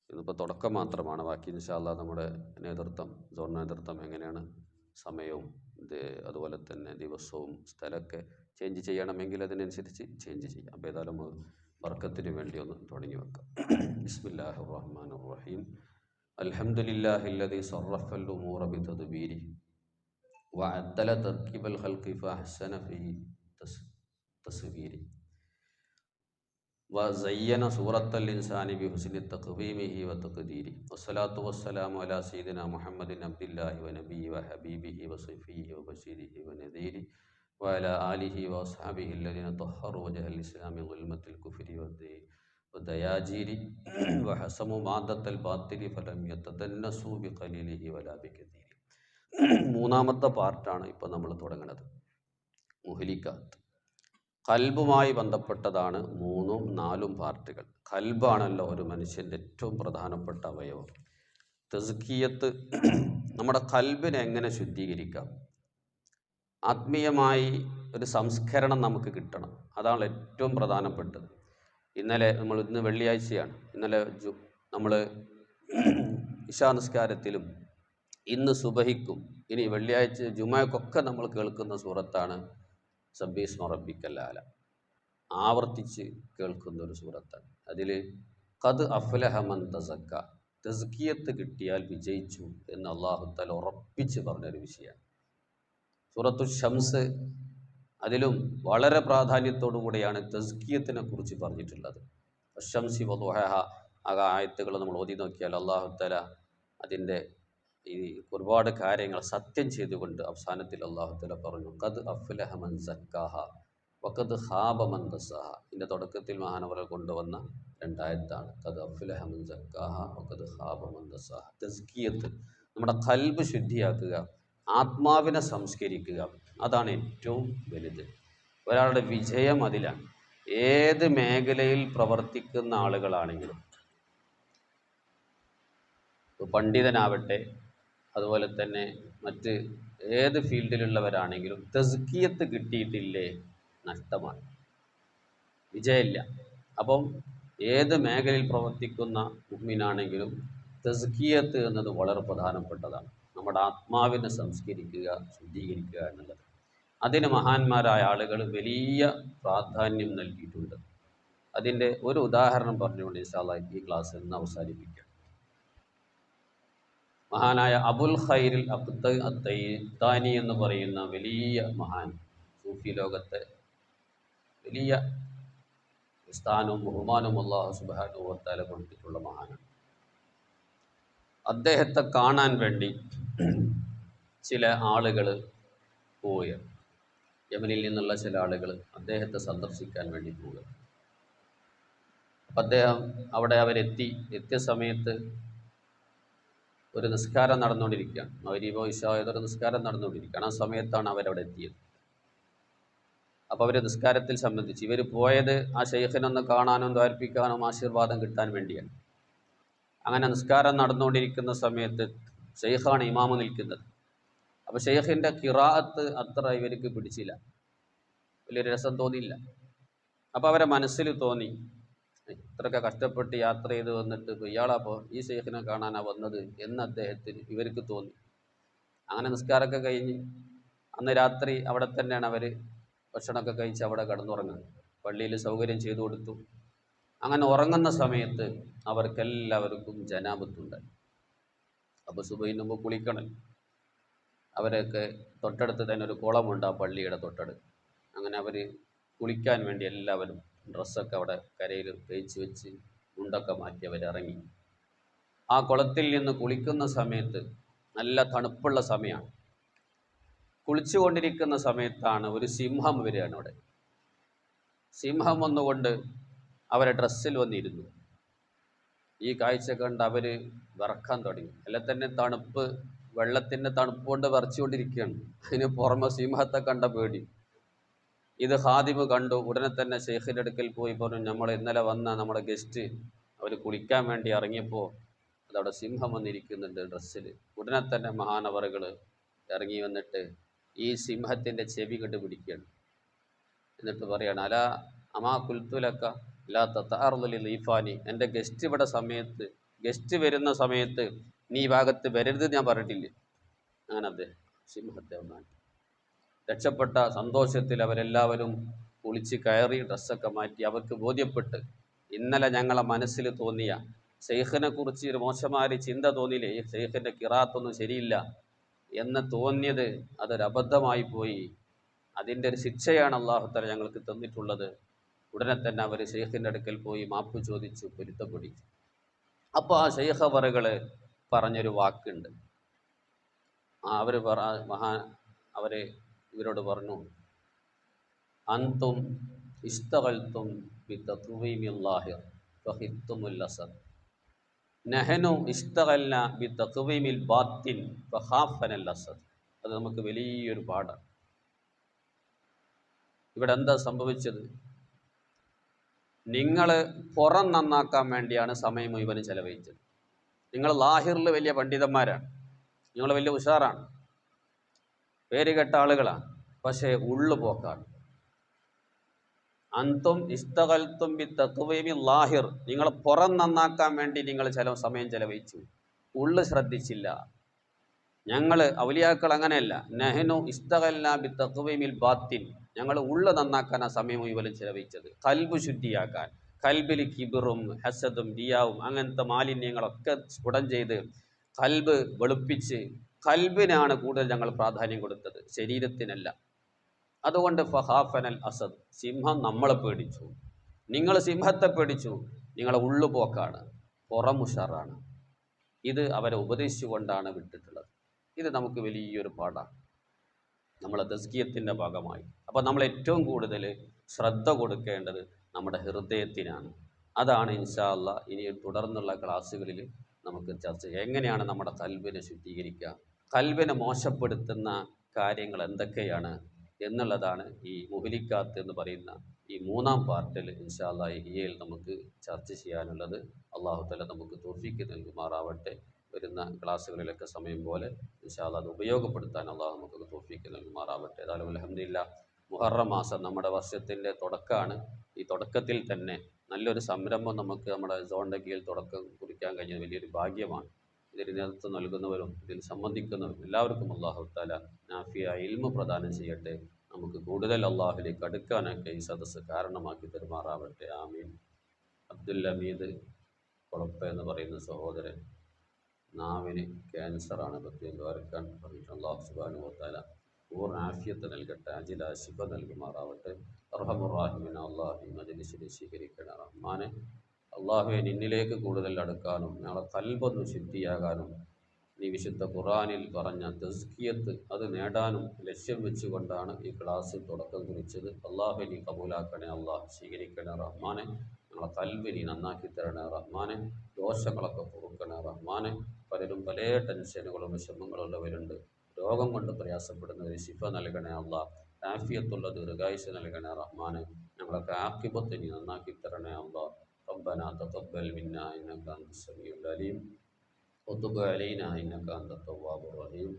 ഇതിപ്പോൾ തുടക്കം മാത്രമാണ്. ബാക്കി ഇൻഷാ അല്ലാഹ് നമ്മുടെ നേതൃത്വം, സോൺ നേതൃത്വം എങ്ങനെയാണ് സമയവും അതുപോലെ തന്നെ ദിവസവും സ്ഥലമൊക്കെ ചേഞ്ച് ചെയ്യണമെങ്കിൽ അതിനനുസരിച്ച് ചേഞ്ച് ചെയ്യാം. അപ്പോൾ ഏതായാലും ബർക്കത്തിന് വേണ്ടി ഒന്ന് തുടങ്ങി വെക്കാം. ബിസ്മില്ലാഹിർ റഹ്മാനിർ റഹീം. അൽഹംദുലില്ലാഹില്ലദീ സറഫൽ ഉമൂറ ബിതദ്ബീരി വഅദ്ദല തർകിബൽ ഖൽഖി ഫഅഹ്സന ഫീ തസ്വീരി വസയ്യന സൂറത്തൽ ഇൻസാനി ബിഹുസ്നി തഖ്വീമിഹി വതഖ്ദീരി വസ്സലാത്തു വസ്സലാമു അലാ സയ്യിദിനാ മുഹമ്മദിൻ അബ്ദില്ലാഹി വനബിയ്യി വഹബീബിഹി വസഫീഹി വബശീരിഹി വനദീരി വഅലാ ആലിഹി വഅസ്ഹാബിഹി അല്ലദീന തഹറു വജഹൽ ഇസ്ലാമി ളുൽമത്തിൽ കുഫ്രി വദയാജീരി വഹസമു മാദത്തൽ ബാത്തിലി ഫലം യതദന്നസു ബിഖലീലിഹി വലാ ബികതീരി. 3-ാമത്തെ പാർട്ടാണ് ഇപ്പോൾ നമ്മൾ തുടങ്ങുന്നത്, മുഹലിക്കാത്ത്. ഖൽബുമായി ബന്ധപ്പെട്ടതാണ് 3ഉം 4ഉം പാർട്ടുകൾ. ഖൽബാണല്ലോ ഒരു മനുഷ്യൻ്റെ ഏറ്റവും പ്രധാനപ്പെട്ട അവയവം. തസ്കിയത്ത്, നമ്മുടെ ഖൽബിനെ എങ്ങനെ ശുദ്ധീകരിക്കാം, ആത്മീയമായി ഒരു സംസ്കരണം നമുക്ക് കിട്ടണം, അതാണ് ഏറ്റവും പ്രധാനപ്പെട്ടത്. ഇന്ന് വെള്ളിയാഴ്ചയാണ്. ഇന്നലെ നമ്മൾ ഇശാ നിസ്കാരത്തിലും ഇന്ന് സുബഹിക്കും ഇനി വെള്ളിയാഴ്ച ജുമയ്ക്കൊക്കെ നമ്മൾ കേൾക്കുന്ന സൂറത്താണ് സബ്ബീസ്മ റബ്ബിക്കൽ ആല. ആവർത്തിച്ച് കേൾക്കുന്ന ഒരു സൂറത്താണ്. അതിൽ ഖദ് അഫ്ലഹ മൻ തസക്ക, തസ്കിയത്ത് കിട്ടിയാൽ വിജയിച്ചു എന്ന് അല്ലാഹു തആല ഉറപ്പിച്ച് പറഞ്ഞൊരു വിഷയമാണ്. സൂറത്തു ഷംസ് അതിലും വളരെ പ്രാധാന്യത്തോടു കൂടിയാണ് തസ്കിയത്തിനെ കുറിച്ച് പറഞ്ഞിട്ടുള്ളത്. ഷംസി വദുഹഹ ആ ആയത്തുകൾ നമ്മൾ ഓതി നോക്കിയാൽ അല്ലാഹു തആല അതിൻ്റെ ഈ ഒരുപാട് കാര്യങ്ങൾ സത്യം ചെയ്തുകൊണ്ട് അവസാനത്തിൽ അല്ലാഹു തആല പറഞ്ഞു ഖദ് അഫ്ലഹ മൻ സക്കാഹ വഖദ് ഖാബ മൻ ദസ്സാഹ. ഇതിൻ്റെ തുടക്കത്തിൽ മഹാനവർ കൊണ്ടുവന്ന രണ്ടായത്താണ് ഖദ് അഫ്ലഹ മൻ സക്കാഹ വഖദ് ഖാബ മൻ ദസ്സാഹ. തസ്കിയത്ത് നമ്മുടെ ഖൽബ് ശുദ്ധിയാക്കുക, ആത്മാവിനെ സംസ്കരിക്കുക, അതാണ് ഏറ്റവും വലുത്. ഒരാളുടെ വിജയം അതിലാണ്. ഏത് മേഖലയിൽ പ്രവർത്തിക്കുന്ന ആളുകളാണെങ്കിലും, പണ്ഡിതനാവട്ടെ അതുപോലെ തന്നെ മറ്റ് ഏത് ഫീൽഡിലുള്ളവരാണെങ്കിലും തസ്കിയത്ത് കിട്ടിയിട്ടില്ലേ നഷ്ടമാണ്, വിജയമില്ല. അപ്പം ഏത് മേഖലയിൽ പ്രവർത്തിക്കുന്ന മുഅ്മിനാണെങ്കിലും തസ്കിയത്ത് എന്നത് വളരെ പ്രധാനപ്പെട്ടതാണ്. നമ്മുടെ ആത്മാവിനെ സംസ്കരിക്കുക, ശുദ്ധീകരിക്കുക എന്നുള്ളത്. അതിന് മഹാന്മാരായ ആളുകൾ വലിയ പ്രാധാന്യം നൽകിയിട്ടുണ്ട്. അതിൻ്റെ ഒരു ഉദാഹരണം പറഞ്ഞുകൊണ്ട് ഇൻഷാ അല്ലാഹ് ഈ ക്ലാസ് ഇന്ന് അവസാനിപ്പിക്കാം. മഹാനായ അബുൽ ഖൈറിൽ അത്തൈത്താനി എന്ന് പറയുന്ന വലിയ മഹാൻ, സൂഫി ലോകത്തെ വലിയ സ്ഥാനവും ബഹുമാനവും അല്ലാഹു സുബ്ഹാനഹു വ തആല കൊടുത്തിട്ടുള്ള മഹാനാണ്. അദ്ദേഹത്തെ കാണാൻ വേണ്ടി ചില ആളുകൾ പോവുക, യമനിൽ നിന്നുള്ള ചില ആളുകൾ അദ്ദേഹത്തെ സന്ദർശിക്കാൻ വേണ്ടി പോവുക. അപ്പം അദ്ദേഹം അവിടെ എത്തിയ സമയത്ത് ഒരു നിസ്കാരം നടന്നുകൊണ്ടിരിക്കുകയാണ്. മഗ്‌രിബോ ഇശായോ ഒരു നിസ്കാരം നടന്നുകൊണ്ടിരിക്കുകയാണ്. ആ സമയത്താണ് അവരവിടെ എത്തിയത്. അപ്പോൾ അവർ നിസ്കാരത്തിൽ സംബന്ധിച്ച് ഇവർ പോയത് ആ ഷെയ്ഖിനൊന്ന് കാണാനും ദ്വാരിപ്പിക്കാനും ആശീർവാദം കിട്ടാൻ വേണ്ടിയാണ്. അങ്ങനെ നിസ്കാരം നടന്നുകൊണ്ടിരിക്കുന്ന സമയത്ത് ഷെയ്ഖാണ് ഇമാമ് നിൽക്കുന്നത്. അപ്പോൾ ഷെയ്ഖിൻ്റെ ഖിറാഅത്ത് അത്ര ഇവർക്ക് പിടിച്ചില്ല, വലിയൊരു രസം തോന്നിയില്ല. അപ്പോൾ അവരെ മനസ്സിൽ തോന്നി, ഇത്രയൊക്കെ കഷ്ടപ്പെട്ട് യാത്ര ചെയ്ത് വന്നിട്ട് ഇപ്പോൾ ഇയാളപ്പോൾ ഈ ഷെയ്ഖിനെ കാണാനാണ് വന്നത് എന്ന് അദ്ദേഹത്തിന് ഇവർക്ക് തോന്നി. അങ്ങനെ നിസ്കാരമൊക്കെ കഴിഞ്ഞ് അന്ന് രാത്രി അവിടെ തന്നെയാണ് അവർ ഭക്ഷണമൊക്കെ കഴിച്ച് അവിടെ കിടന്നുറങ്ങുന്നത്. പള്ളിയിൽ സൗകര്യം ചെയ്തു കൊടുത്തു. അങ്ങനെ ഉറങ്ങുന്ന സമയത്ത് അവർക്കെല്ലാവർക്കും ജനാബത്തുണ്ട്. അപ്പോൾ സുബഹിന് മുമ്പ് കുളിക്കണം. അവരൊക്കെ തൊട്ടടുത്ത് തന്നെ ഒരു കുളമുണ്ട് ആ പള്ളിയുടെ തൊട്ടടുത്ത്. അങ്ങനെ അവർ കുളിക്കാൻ വേണ്ടി എല്ലാവരും ഡ്രസ്സൊക്കെ അവിടെ കരയിൽ തേച്ച് വെച്ച് മുണ്ടൊക്കെ മാറ്റി അവരിറങ്ങി. ആ കുളത്തിൽ നിന്ന് കുളിക്കുന്ന സമയത്ത് നല്ല തണുപ്പുള്ള സമയമാണ്. കുളിച്ചു കൊണ്ടിരിക്കുന്ന സമയത്താണ് ഒരു സിംഹം വരികയാണ് അവിടെ. സിംഹം വന്നുകൊണ്ട് അവരെ ഡ്രസ്സിൽ വന്നിരുന്നു. ഈ കാഴ്ച കണ്ട് അവർ വിറക്കാൻ തുടങ്ങി. അല്ല തന്നെ തണുപ്പ്, വെള്ളത്തിൻ്റെ തണുപ്പ് കൊണ്ട് വിറച്ചുകൊണ്ടിരിക്കുകയാണ്. അതിന് പുറമെ സിംഹത്തെ കണ്ട പേടി. ഇത് ഖാദിമ് കണ്ടു. ഉടനെ തന്നെ ഷെയ്ഖിൻ്റെ അടുക്കൽ പോയി പറഞ്ഞു, നമ്മൾ ഇന്നലെ വന്ന നമ്മുടെ ഗസ്റ്റ് അവർ കുളിക്കാൻ വേണ്ടി ഇറങ്ങിയപ്പോൾ അതവിടെ സിംഹം വന്നിരിക്കുന്നുണ്ട് ഡ്രസ്സിൽ. ഉടനെ തന്നെ മഹാനവറുകൾ ഇറങ്ങി വന്നിട്ട് ഈ സിംഹത്തിൻ്റെ ചെവി കണ്ട് പിടിക്കുകയാണ്. എന്നിട്ട് പറയാണ്, അലാ അമാ കുൽത്തുലക്ക ലാ തതഅർദുലി ലീഫാനി, എൻ്റെ ഗസ്റ്റ് വരുന്ന സമയത്ത് നീ ഈ ഭാഗത്ത് വരരുത് ഞാൻ പറഞ്ഞിട്ടില്ലേ. അങ്ങനെ അദ്ദേഹം സിംഹത്തെ ഒന്നാക്കി. രക്ഷപ്പെട്ട സന്തോഷത്തിൽ അവരെല്ലാവരും കുളിച്ച് കയറി ഡ്രസ്സൊക്കെ മാറ്റി. അവർക്ക് ബോധ്യപ്പെട്ട് ഇന്നലെ ഞങ്ങളെ മനസ്സിൽ തോന്നിയ ഷെയ്ഖിനെ കുറിച്ച് ഒരു മോശമായ ചിന്ത തോന്നിയില്ലേ, ഈ ഷെയ്ഖിൻ്റെ ഖിറാഅത്തൊന്നും ശരിയില്ല എന്ന് തോന്നിയത് അതൊരബദ്ധമായി പോയി. അതിൻ്റെ ഒരു ശിക്ഷയാണ് അല്ലാഹു തആല ഞങ്ങൾക്ക് തന്നിട്ടുള്ളത്. ഉടനെ തന്നെ അവർ ഷെയ്ഖിൻ്റെ അടുക്കൽ പോയി മാപ്പ് ചോദിച്ചു, പൊരുത്തപ്പെടിച്ചു. അപ്പോൾ ആ ഷെയ്ഖ് അവറുകൾ പറഞ്ഞൊരു വാക്കുണ്ട്. അവർ ഇവരോട് പറഞ്ഞു, അൻതും ഇസ്തഗൽതും ബിതഖ്വീമില്ലാഹി ഫഖിത്തുമുൽ അസദ് നഹനു ഇസ്തഗൽന ബിതഖ്വീമിൽ ബാത്തിൻ ഫഖാഫനൽ അസദ്. അത് നമുക്ക് വലിയൊരു പാഠമാണ്. ഇവിടെ എന്താ സംഭവിച്ചത്? നിങ്ങൾ പുറം നന്നാക്കാൻ വേണ്ടിയാണ് സമയം മുഴുവനും ചെലവഴിച്ചത്. നിങ്ങൾ ലാഹിറിൽ വലിയ പണ്ഡിതന്മാരാണ്, നിങ്ങൾ വലിയ ഉഷാറാണ്, പേര് കേട്ട ആളുകളാണ്, പക്ഷേ ഉള്ളു പോക്കാണ്. അൻതും ഇസ്തഗൽതും ബിതഖ്വീമി ലാഹിർ, നിങ്ങൾ പുറം നന്നാക്കാൻ വേണ്ടി നിങ്ങൾ സമയം ചെലവഴിച്ചു, ഉള്ളു ശ്രദ്ധിച്ചില്ല. ഞങ്ങൾ ഔലിയാക്കൾ അങ്ങനെയല്ല. നഹ്നു ഇസ്തഗൽനാ ബിത്തഖ്വീമിൽ ബാത്തിൻ, ഞങ്ങൾ ഉള്ളു നന്നാക്കാൻ ആ സമയം മുഴുവനും ചിലവഴിച്ചത്. കൽബ് ശുദ്ധിയാക്കാൻ, കൽബിൽ കിബിറും ഹസദും റിയാവും അങ്ങനത്തെ മാലിന്യങ്ങളൊക്കെ സ്ഫുടം ചെയ്ത് കൽബ് വെളുപ്പിച്ച് കൽബിനാണ് കൂടുതൽ ഞങ്ങൾ പ്രാധാന്യം കൊടുത്തത്, ശരീരത്തിനല്ല. അതുകൊണ്ട് ഫഹാഫനൽ അസദ്, സിംഹം നമ്മളെ പേടിച്ചു. നിങ്ങൾ സിംഹത്തെ പേടിച്ചു, നിങ്ങളെ ഉള്ളുപോക്കാണ്, പുറമുഷാറാണ്. ഇത് അവരെ ഉപദേശിച്ചുകൊണ്ടാണ് വിട്ടിട്ടുള്ളത്. ഇത് നമുക്ക് വലിയൊരു പാഠമാണ് നമ്മളെ തസ്കിയത്തിൻ്റെ ഭാഗമായി. അപ്പോൾ നമ്മൾ ഏറ്റവും കൂടുതൽ ശ്രദ്ധ കൊടുക്കേണ്ടത് നമ്മുടെ ഹൃദയത്തിനാണ്. അതാണ് ഇൻഷാ അല്ലാഹ് ഇനി തുടർന്നുള്ള ക്ലാസ്സുകളിൽ നമുക്ക് ചർച്ച ചെയ്യാം. എങ്ങനെയാണ് നമ്മുടെ കൽബിനെ ശുദ്ധീകരിക്കുക, കൽബിനെ മോശപ്പെടുത്തുന്ന കാര്യങ്ങൾ എന്തൊക്കെയാണ് എന്നുള്ളതാണ് ഈ മുഹ്ലിക്കാത്ത് എന്ന് പറയുന്ന ഈ 3-ാം പാർട്ടിൽ ഇൻഷാ അല്ലാഹ് ഇയയിൽ നമുക്ക് ചർച്ച ചെയ്യാനുള്ളത്. അള്ളാഹു തആല നമുക്ക് തൗഫീഖ് നൽകുമാറാവട്ടെ. വരുന്ന ക്ലാസ്സുകളിലൊക്കെ സമയം പോലെ ഇൻഷാ അല്ലാഹ് അത് ഉപയോഗപ്പെടുത്താൻ അള്ളാഹു നമുക്ക് തൗഫീഖ് നൽകുമാറാവട്ടെ. ഏതായാലും അൽഹംദുലില്ലാഹ് മുഹറം മാസം നമ്മുടെ വർഷത്തിൻ്റെ തുടക്കമാണ്. ഈ തുടക്കത്തിൽ തന്നെ നല്ലൊരു സംരംഭം നമുക്ക് നമ്മുടെ സോണിൻ്റെ കീഴിൽ തുടക്കം കുറിക്കാൻ കഴിഞ്ഞത് വലിയൊരു ഭാഗ്യമാണ്. ഇതിന് നേതൃത്വം നൽകുന്നവരും ഇതിൽ സംബന്ധിക്കുന്നവരും എല്ലാവർക്കും അള്ളാഹു തആല നാഫിയായ ഇൽമ് പ്രദാനം ചെയ്യട്ടെ. നമുക്ക് കൂടുതൽ അള്ളാഹുലേക്ക് അടുക്കാനൊക്കെ ഈ സദസ്സ് കാരണമാക്കി തരുമാറാവട്ടെ. ആമീൻ. അബ്ദുൽ ഹമീദ് കൊളപ്പ എന്ന് പറയുന്ന സഹോദരൻ, നാവിന് ക്യാൻസറാണ്, പ്രത്യേകം ദ്വാരക്കാൻ പറഞ്ഞിട്ട് അള്ളാഹു സുബ്ഹാനഹു വ തആല പൂർണ്ണ ആഫിയത്ത് നൽകട്ടെ, അജില ശിഫ നൽകുമാറാവട്ടെ. അർഹമുർ റഹീമീൻ അള്ളാഹു ഈ മജ്‌ലിസിനെ സ്വീകരിക്കണേ റഹ്മാനെ. അള്ളാഹുവെ, നിന്നിലേക്ക് കൂടുതൽ അടുക്കാനും ഞങ്ങളെ കൽബൊന്ന് ശുദ്ധിയാകാനും നീ വിശുദ്ധ ഖുർആനിൽ പറഞ്ഞ തസ്കിയത്ത് അത് നേടാനും ലക്ഷ്യം വെച്ചുകൊണ്ടാണ് ഈ ക്ലാസ് തുടക്കം കുറിച്ചത്. അള്ളാഹു നീ കബൂലാക്കണേ, അള്ളാഹു സ്വീകരിക്കണേ റഹ്മാനെ. ഞങ്ങളെ കൽബ് നീ നന്നാക്കി തരണേ റഹ്മാനെ. ദോഷങ്ങളൊക്കെ പൊറുക്കണേ റഹ്മാനെ. പലരും പല ടെൻഷനുകളും വിഷമങ്ങളും ഉള്ളവരുണ്ട്. രോഗം കൊണ്ട് പ്രയാസപ്പെടുന്നവർ ശിഫ നൽകണേ അള്ളാഹ്. ആഫിയത്തുള്ള ദീർഘായുസ്സ് നൽകണേ റഹ്മാനെ. ഞങ്ങളൊക്കെ ആഖിബത്ത് നീ നന്നാക്കി തരണേ അള്ളാഹ്. ربنا تقبل منا إنك أنت السميع العليم وتب علينا إنك أنت التواب الرحيم.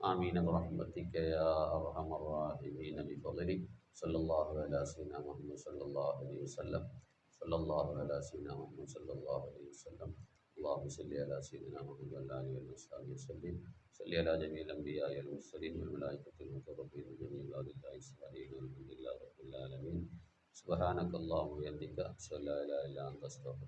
آمين برحمتك يا أرحم الراحمين بفضلك. صلى الله على سيدنا محمد صلى الله عليه وسلم. صلى الله على سيدنا محمد صلى الله عليه وسلم. اللهم صل على سيدنا محمد وعلى آله وصحبه وسلم. صل على جميع الأنبياء والمرسلين والملائكة المقربين وجميع عباد الله الصالحين والحمد لله رب العالمين. سبحانك اللهم وبحمدك أشهد أن لا إله إلا أنت أستغفرك.